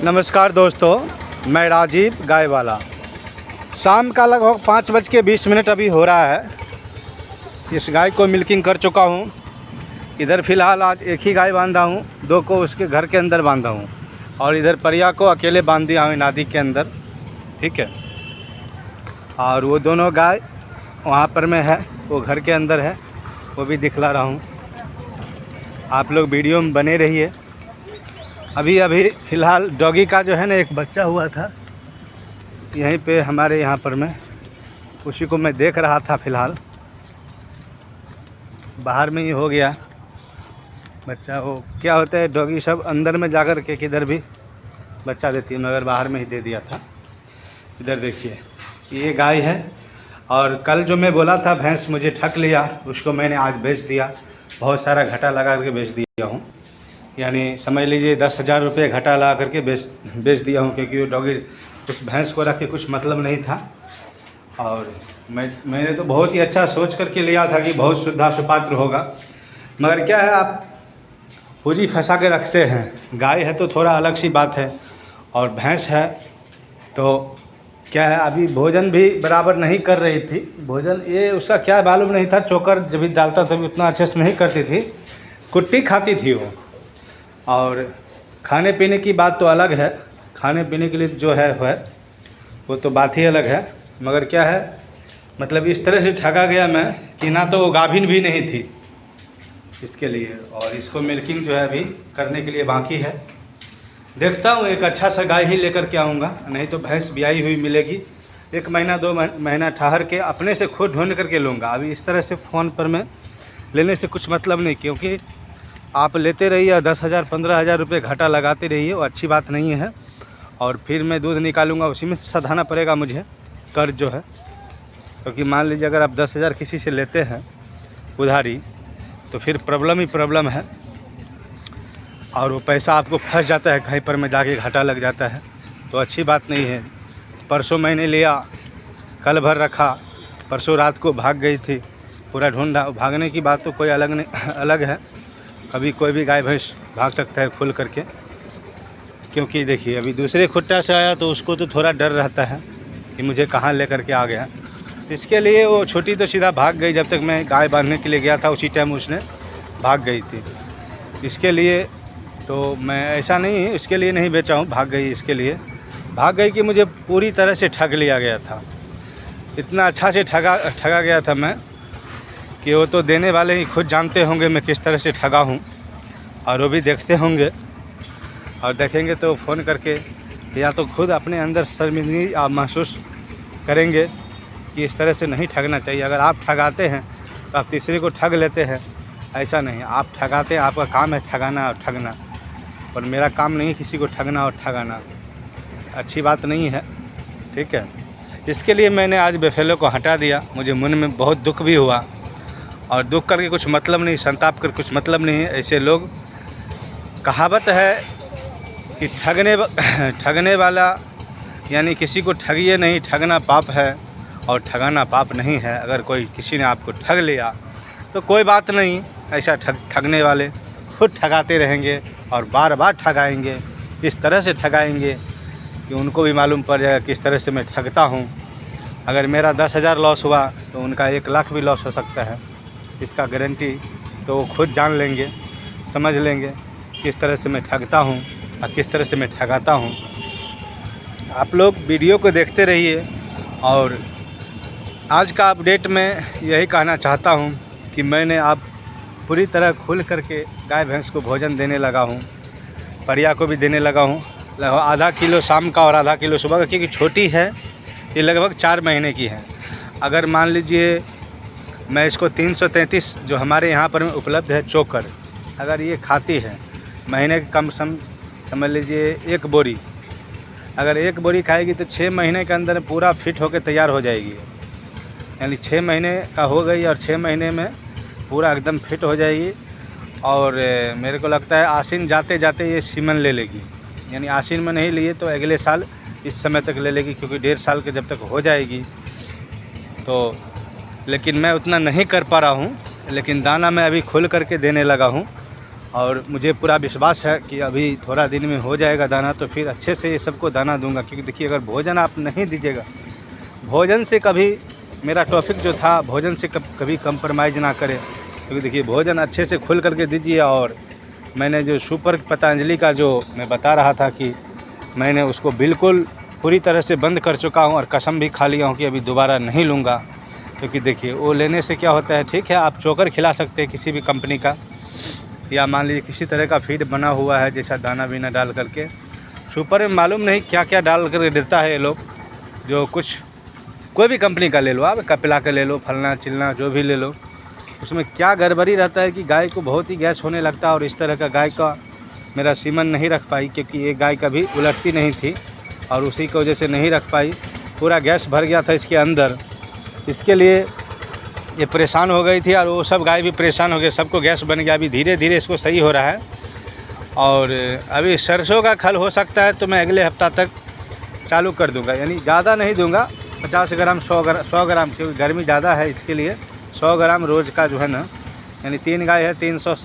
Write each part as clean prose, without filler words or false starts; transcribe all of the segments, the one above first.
नमस्कार दोस्तों, मैं राजीव गाय वाला। शाम का लगभग 5:20 अभी हो रहा है। इस गाय को मिल्किंग कर चुका हूँ। इधर फ़िलहाल आज एक ही गाय बांधा हूँ, 2 को उसके घर के अंदर बांधा हूँ और इधर परिया को अकेले बांध दिया हूँ नादी के अंदर। ठीक है, और वो दोनों गाय वहाँ पर में है, वो घर के अंदर है, वो भी दिखला रहा हूँ। आप लोग वीडियो में बने रहिए। अभी फ़िलहाल डॉगी का जो है ना एक बच्चा हुआ था यहीं पे हमारे यहाँ पर में, उसी को मैं देख रहा था। फ़िलहाल बाहर में ही हो गया बच्चा। वो क्या होता है, डॉगी सब अंदर में जाकर के किधर भी बच्चा देती है, मगर बाहर में ही दे दिया था। इधर देखिए, ये गाय है। और कल जो मैं बोला था भैंस मुझे ठग लिया, उसको मैंने आज बेच दिया। बहुत सारा घाटा लगा करके बेच दिया हूँ, यानी समझ लीजिए 10,000 रुपये घाटा लगा करके बेच दिया हूँ, क्योंकि वो डॉगी उस भैंस को रख के कुछ मतलब नहीं था। और मैंने तो बहुत ही अच्छा सोच करके लिया था कि बहुत शुद्धा सुपात्र होगा, मगर क्या है, आप पूंजी फंसा के रखते हैं। गाय है तो थोड़ा अलग सी बात है, और भैंस है तो क्या है, अभी भोजन भी बराबर नहीं कर रही थी। भोजन ये उसका क्या मालूम नहीं था, चोकर जब भी डालता था उतना अच्छे से नहीं करती थी, कुट्टी खाती थी वो। और खाने पीने की बात तो अलग है, खाने पीने के लिए जो है वो तो बात ही अलग है। मगर क्या है, मतलब इस तरह से ठगा गया मैं कि ना तो वो गाभिन भी नहीं थी इसके लिए, और इसको मिल्किंग जो है अभी करने के लिए बाकी है। देखता हूँ एक अच्छा सा गाय ही लेकर के आऊँगा, नहीं तो भैंस ब्याई हुई मिलेगी। 1 महीना 2 महीना ठहर के अपने से खुद ढूंढ करके लूँगा। अभी इस तरह से फ़ोन पर मैं लेने से कुछ मतलब नहीं, क्योंकि आप लेते रहिए 10,000 15,000 रुपये घाटा लगाते रहिए, वो अच्छी बात नहीं है। और फिर मैं दूध निकालूंगा, उसी में से सधाना पड़ेगा मुझे कर्ज जो है। क्योंकि मान लीजिए अगर आप 10,000 किसी से लेते हैं उधारी, तो फिर प्रॉब्लम ही प्रॉब्लम है, और वो पैसा आपको फंस जाता है कहीं पर में जाके, घाटा लग जाता है, तो अच्छी बात नहीं है। परसों मैंने लिया, कल भर रखा, परसों रात को भाग गई थी, पूरा ढूंढा। भागने की बात तो कोई अलग है, कभी कोई भी गाय भैंस भाग सकता है खुल करके। क्योंकि देखिए अभी दूसरे खुट्टा से आया तो उसको तो थोड़ा डर रहता है कि मुझे कहाँ लेकर के आ गया। इसके लिए वो छोटी तो सीधा भाग गई, जब तक मैं गाय बांधने के लिए गया था उसी टाइम उसने भाग गई थी। इसके लिए तो मैं ऐसा नहीं, इसके लिए नहीं बेचा हूँ, भाग गई इसके लिए भाग गई कि मुझे पूरी तरह से ठग लिया गया था। इतना अच्छा से ठगा गया था मैं कि वो तो देने वाले ही खुद जानते होंगे मैं किस तरह से ठगा हूँ, और वो भी देखते होंगे, और देखेंगे तो फ़ोन करके या तो खुद अपने अंदर शर्मिंदगी आप महसूस करेंगे कि इस तरह से नहीं ठगना चाहिए। अगर आप ठगाते हैं तो आप तीसरे को ठग लेते हैं, ऐसा नहीं। आप ठगाते हैं, आपका काम है ठगाना और ठगना, और मेरा काम नहीं किसी को ठगना और ठगाना, अच्छी बात नहीं है। ठीक है, इसके लिए मैंने आज बेफेलो को हटा दिया। मुझे मन में बहुत दुख भी हुआ, और दुख करके कुछ मतलब नहीं, संताप कर कुछ मतलब नहीं है। ऐसे लोग, कहावत है कि ठगने वाला यानी किसी को ठगिए नहीं, ठगना पाप है और ठगाना पाप नहीं है। अगर कोई किसी ने आपको ठग लिया तो कोई बात नहीं, ऐसा ठगने वाले खुद ठगाते रहेंगे और बार बार ठगाएंगे, इस तरह से ठगाएंगे कि उनको भी मालूम पड़ जाएगा किस तरह से मैं ठगता हूँ। अगर मेरा 10,000 लॉस हुआ तो उनका 1 लाख भी लॉस हो सकता है, इसका गारंटी तो वो खुद जान लेंगे, समझ लेंगे किस तरह से मैं ठगता हूँ और किस तरह से मैं ठगाता हूँ। आप लोग वीडियो को देखते रहिए, और आज का अपडेट मैं यही कहना चाहता हूँ कि मैंने अब पूरी तरह खुल करके गाय भैंस को भोजन देने लगा हूँ, परिया को भी देने लगा हूँ। लगभग आधा किलो शाम का और आधा किलो सुबह का, क्योंकि छोटी है, ये लगभग 4 महीने की है। अगर मान लीजिए मैं इसको 333 जो हमारे यहाँ पर उपलब्ध है चोकर, अगर ये खाती है महीने के कम समझ लीजिए 1 बोरी, अगर 1 बोरी खाएगी तो 6 महीने के अंदर पूरा फिट होकर तैयार हो जाएगी। यानी 6 महीने का हो गई और 6 महीने में पूरा एकदम फिट हो जाएगी। और मेरे को लगता है आसीन जाते जाते ये सीमन ले लेगी, यानी आसीन में नहीं लिए तो अगले साल इस समय तक ले लेगी, क्योंकि 1.5 साल के जब तक हो जाएगी तो। लेकिन मैं उतना नहीं कर पा रहा हूँ, लेकिन दाना मैं अभी खुल करके देने लगा हूँ, और मुझे पूरा विश्वास है कि अभी थोड़ा दिन में हो जाएगा दाना, तो फिर अच्छे से ये सबको दाना दूंगा। क्योंकि देखिए अगर भोजन आप नहीं दीजिएगा, भोजन से कभी मेरा टॉपिक जो था भोजन से कभी कंप्रोमाइज़ ना करें। क्योंकि देखिए भोजन अच्छे से खोल करके दीजिए। और मैंने जो सुपर पतंजलि का जो मैं बता रहा था कि मैंने उसको बिल्कुल पूरी तरह से बंद कर चुका हूँ और कसम भी खा लिया हूँ कि अभी दोबारा नहीं लूँगा। क्योंकि देखिए वो लेने से क्या होता है, ठीक है आप चोकर खिला सकते हैं किसी भी कंपनी का, या मान लीजिए किसी तरह का फीड बना हुआ है जैसा दाना बीना डाल करके। सुपर में मालूम नहीं क्या क्या डाल कर देता है ये लोग, जो कुछ कोई भी कंपनी का ले लो आप, कपिला का ले लो, फलना चिलना जो भी ले लो, उसमें क्या गड़बड़ी रहता है कि गाय को बहुत ही गैस होने लगता है। और इस तरह का गाय का मेरा सीमन नहीं रख पाई, क्योंकि ये गाय कभी उलटती नहीं थी और उसी की वजह से नहीं रख पाई, पूरा गैस भर गया था इसके अंदर। इसके लिए ये परेशान हो गई थी और वो सब गाय भी परेशान हो गए, सबको गैस बन गया। अभी धीरे धीरे इसको सही हो रहा है। और अभी सरसों का खल हो सकता है तो मैं अगले हफ्ता तक चालू कर दूंगा, यानी ज़्यादा नहीं दूंगा, 50 ग्राम 100 ग्राम, क्योंकि गर्मी ज़्यादा है इसके लिए 100 ग्राम रोज़ का जो है ना, यानी 3 गाय है 300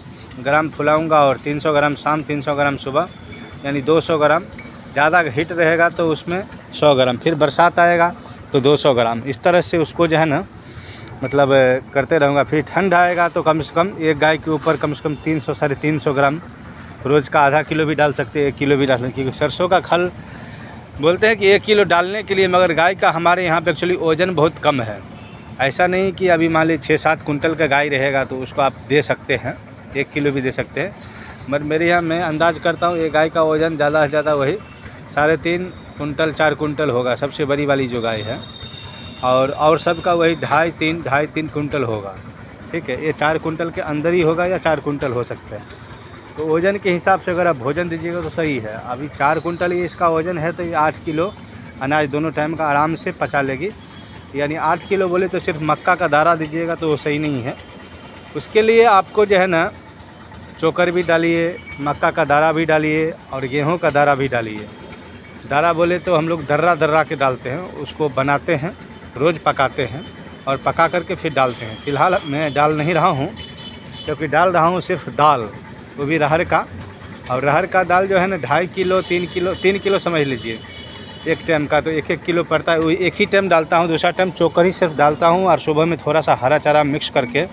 ग्राम फुलाऊँगा और 300 ग्राम शाम, 300 ग्राम सुबह, यानी 200 ग्राम। ज़्यादा हिट रहेगा तो उसमें 100 ग्राम, फिर बरसात आएगा तो 200 ग्राम, इस तरह से उसको जो है ना मतलब करते रहूँगा। फिर ठंड आएगा तो कम से कम एक गाय के ऊपर कम से कम 300 साढ़े 300 ग्राम रोज़ का, आधा किलो भी डाल सकते हैं, 1 किलो भी डाल सकते हैं। क्योंकि सरसों का खल बोलते हैं कि 1 किलो डालने के लिए, मगर गाय का हमारे यहाँ पे एक्चुअली वज़न बहुत कम है। ऐसा नहीं कि अभी मान लीजिए 6-7 कुंटल का गाय रहेगा तो उसको आप दे सकते हैं, 1 किलो भी दे सकते हैं। मगर मेरे यहाँ मैं अंदाज़ करता हूँ ये गाय का वज़न ज़्यादा से ज़्यादा वही 3.5 कुंटल 4 कुंटल होगा, सबसे बड़ी वाली जो गाय है। और सब का वही 2.5-3 कुंटल होगा, ठीक है। ये 4 कुंटल के अंदर ही होगा या 4 कुंटल हो सकते हैं। तो वज़न के हिसाब से अगर आप भोजन दीजिएगा तो सही है। अभी 4 कुंटल ये इसका वज़न है तो ये 8 किलो अनाज दोनों टाइम का आराम से पचा लेगी। यानी 8 किलो बोले तो सिर्फ मक्का का दाना दीजिएगा तो वो सही नहीं है। उसके लिए आपको जो है ना चोकर भी डालिए, मक्का का दाना भी डालिए और गेहूँ का दाना भी डालिए। दाना बोले तो हम लोग दर्रा के डालते हैं, उसको बनाते हैं, रोज़ पकाते हैं और पका करके फिर डालते हैं। फ़िलहाल मैं डाल नहीं रहा हूँ, क्योंकि डाल रहा हूँ सिर्फ दाल, वो भी अरहर का। और अरहर का दाल जो है ना 2.5 किलो 3 किलो समझ लीजिए एक टाइम का, तो 1-1 किलो पड़ता है। वो एक ही टाइम डालता हूँ, दूसरा टाइम चोकर ही सिर्फ डालता हूँ और सुबह में थोड़ा सा हरा चारा मिक्स करके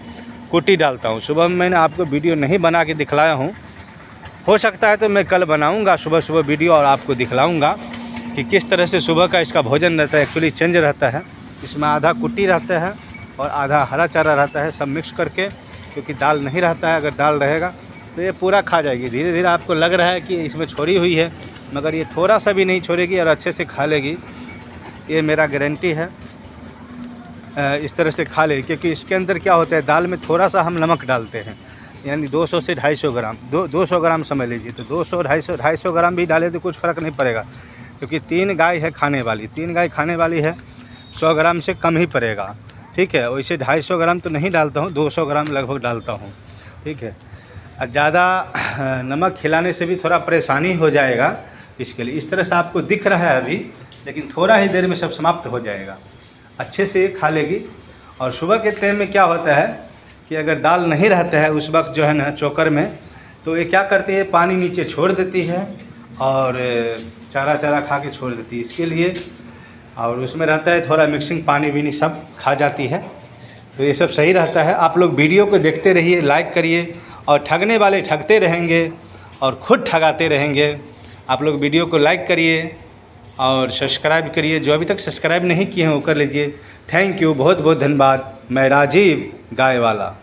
कुटी डालता हूँ। सुबह में मैंने आपको वीडियो नहीं बना के दिखलाया हूँ, हो सकता है तो मैं कल बनाऊँगा सुबह वीडियो और आपको दिखलाऊँगा कि किस तरह से सुबह का इसका भोजन रहता है। एक्चुअली चेंज रहता है, इसमें आधा कुट्टी रहता है और आधा हरा चारा रहता है, सब मिक्स करके। क्योंकि दाल नहीं रहता है, अगर दाल रहेगा तो ये पूरा खा जाएगी। धीरे धीरे आपको लग रहा है कि इसमें छोड़ी हुई है, मगर ये थोड़ा सा भी नहीं छोड़ेगी और अच्छे से खा लेगी, ये मेरा गारंटी है। इस तरह से खा लेगी, क्योंकि इसके अंदर क्या होता है, दाल में थोड़ा सा हम नमक डालते हैं, यानी 200 से 250 ग्राम 200 ग्राम समझ लीजिए। तो 200-250 ग्राम भी डाले तो कुछ फ़र्क नहीं पड़ेगा, क्योंकि 3 गाय है खाने वाली, 3 गाय खाने वाली है, 100 ग्राम से कम ही पड़ेगा, ठीक है। वैसे 250 ग्राम तो नहीं डालता हूँ, 200 ग्राम लगभग डालता हूँ, ठीक है। ज़्यादा नमक खिलाने से भी थोड़ा परेशानी हो जाएगा इसके लिए। इस तरह से आपको दिख रहा है अभी, लेकिन थोड़ा ही देर में सब समाप्त हो जाएगा, अच्छे से खा लेगी। और सुबह के टाइम में क्या होता है कि अगर दाल नहीं रहता है उस वक्त जो है ना चोकर में, तो ये क्या करती है, पानी नीचे छोड़ देती है और चारा खा के छोड़ देती है इसके लिए। और उसमें रहता है थोड़ा मिक्सिंग, पानी भी नहीं सब खा जाती है। तो ये सब सही रहता है। आप लोग वीडियो को देखते रहिए, लाइक करिए, और ठगने वाले ठगते रहेंगे और खुद ठगाते रहेंगे। आप लोग वीडियो को लाइक करिए और सब्सक्राइब करिए, जो अभी तक सब्सक्राइब नहीं किए हैं वो कर लीजिए। थैंक यू, बहुत बहुत धन्यवाद। मैं राजीव गाय वाला।